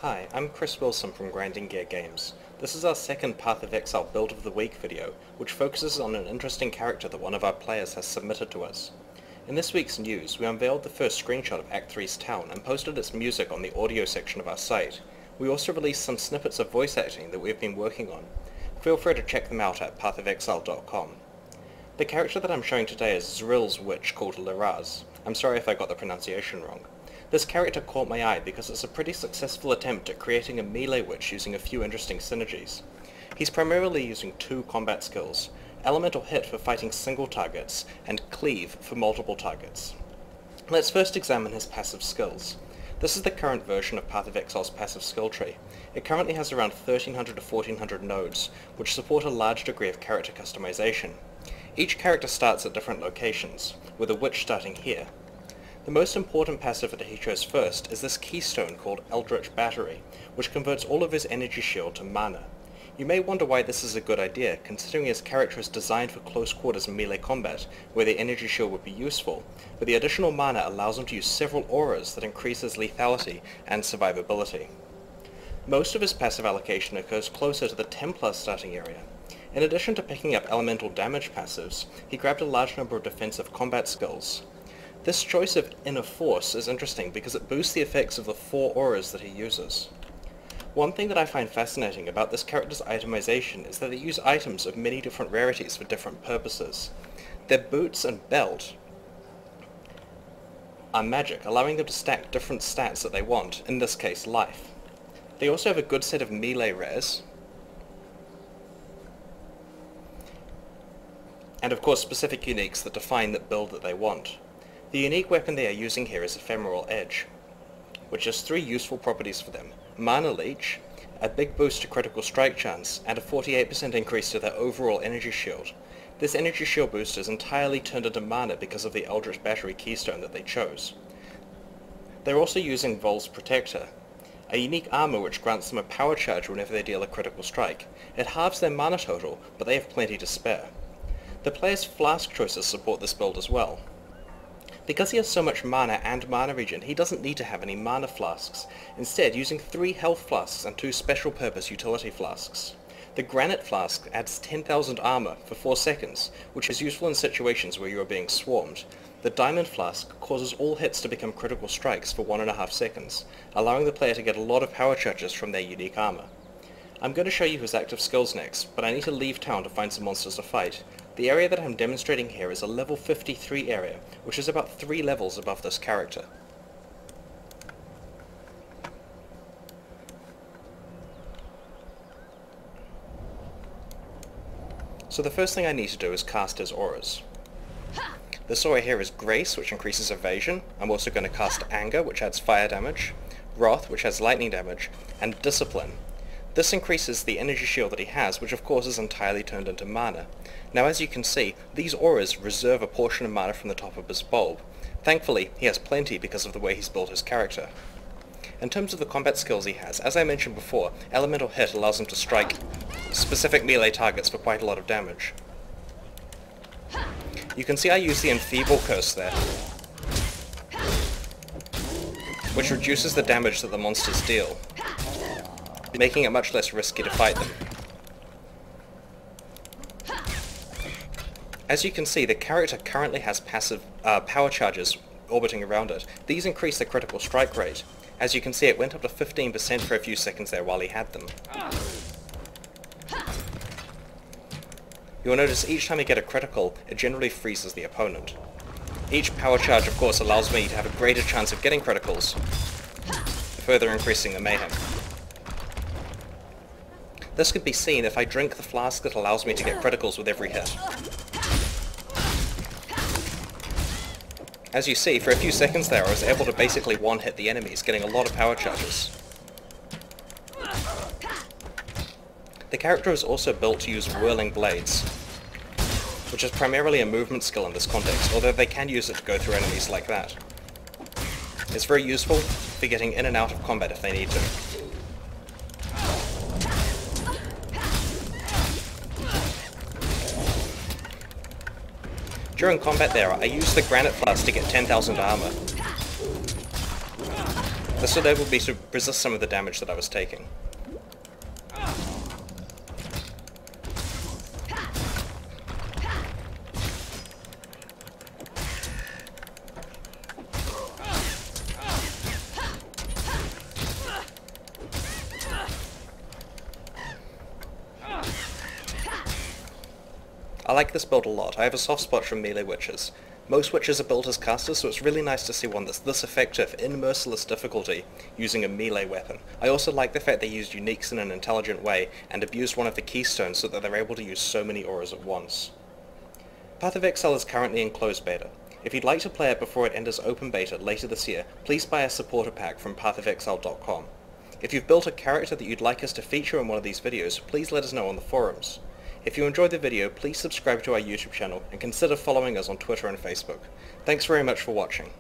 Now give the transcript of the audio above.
Hi, I'm Chris Wilson from Grinding Gear Games. This is our second Path of Exile Build of the Week video, which focuses on an interesting character that one of our players has submitted to us. In this week's news, we unveiled the first screenshot of Act 3's town and posted its music on the audio section of our site. We also released some snippets of voice acting that we've been working on. Feel free to check them out at pathofexile.com. The character that I'm showing today is Zril's witch called Liraz. I'm sorry if I got the pronunciation wrong. This character caught my eye because it's a pretty successful attempt at creating a melee witch using a few interesting synergies. He's primarily using two combat skills, Elemental Hit for fighting single targets, and Cleave for multiple targets. Let's first examine his passive skills. This is the current version of Path of Exile's passive skill tree. It currently has around 1300 to 1400 nodes, which support a large degree of character customization. Each character starts at different locations, with a witch starting here. The most important passive that he chose first is this keystone called Eldritch Battery, which converts all of his energy shield to mana. You may wonder why this is a good idea, considering his character is designed for close quarters melee combat, where the energy shield would be useful, but the additional mana allows him to use several auras that increase his lethality and survivability. Most of his passive allocation occurs closer to the Templar starting area. In addition to picking up elemental damage passives, he grabbed a large number of defensive combat skills. This choice of Inner Force is interesting because it boosts the effects of the 4 auras that he uses. One thing that I find fascinating about this character's itemization is that they use items of many different rarities for different purposes. Their boots and belt are magic, allowing them to stack different stats that they want, in this case life. They also have a good set of melee rares, and of course specific uniques that define the build that they want. The unique weapon they are using here is Ephemeral Edge, which has 3 useful properties for them: Mana Leech, a big boost to critical strike chance, and a 48% increase to their overall energy shield. This energy shield boost is entirely turned into mana because of the Eldritch Battery keystone that they chose. They're also using Vol's Protector, a unique armor which grants them a power charge whenever they deal a critical strike. It halves their mana total, but they have plenty to spare. The player's flask choices support this build as well. Because he has so much mana and mana regen, he doesn't need to have any mana flasks, instead using 3 health flasks and 2 special purpose utility flasks. The Granite Flask adds 10,000 armor for 4 seconds, which is useful in situations where you are being swarmed. The Diamond Flask causes all hits to become critical strikes for 1.5 seconds, allowing the player to get a lot of power charges from their unique armor. I'm going to show you his active skills next, but I need to leave town to find some monsters to fight. The area that I'm demonstrating here is a level 53 area, which is about 3 levels above this character. So the first thing I need to do is cast his auras. This aura here is Grace, which increases evasion. I'm also going to cast Anger, which adds fire damage, Wrath, which has lightning damage, and Discipline. This increases the energy shield that he has, which of course is entirely turned into mana. Now as you can see, these auras reserve a portion of mana from the top of his bulb. Thankfully, he has plenty because of the way he's built his character. In terms of the combat skills he has, as I mentioned before, Elemental Hit allows him to strike specific melee targets for quite a lot of damage. You can see I use the Enfeeble Curse there, which reduces the damage that the monsters deal, making it much less risky to fight them. As you can see, the character currently has passive power charges orbiting around it. These increase the critical strike rate. As you can see, it went up to 15% for a few seconds there while he had them. You'll notice each time you get a critical, it generally freezes the opponent. Each power charge, of course, allows me to have a greater chance of getting criticals, further increasing the mayhem. This could be seen if I drink the flask that allows me to get criticals with every hit. As you see, for a few seconds there I was able to basically one-hit the enemies, getting a lot of power charges. The character is also built to use Whirling Blades, which is primarily a movement skill in this context, although they can use it to go through enemies like that. It's very useful for getting in and out of combat if they need to. During combat there, I used the Granite Flask to get 10,000 armor. This enabled me to resist some of the damage that I was taking. I like this build a lot. I have a soft spot for melee witches. Most witches are built as casters, so it's really nice to see one that's this effective in merciless difficulty using a melee weapon. I also like the fact they used uniques in an intelligent way and abused one of the keystones so that they're able to use so many auras at once. Path of Exile is currently in closed beta. If you'd like to play it before it enters open beta later this year, please buy a supporter pack from pathofexile.com. If you've built a character that you'd like us to feature in one of these videos, please let us know on the forums. If you enjoyed the video, please subscribe to our YouTube channel and consider following us on Twitter and Facebook. Thanks very much for watching.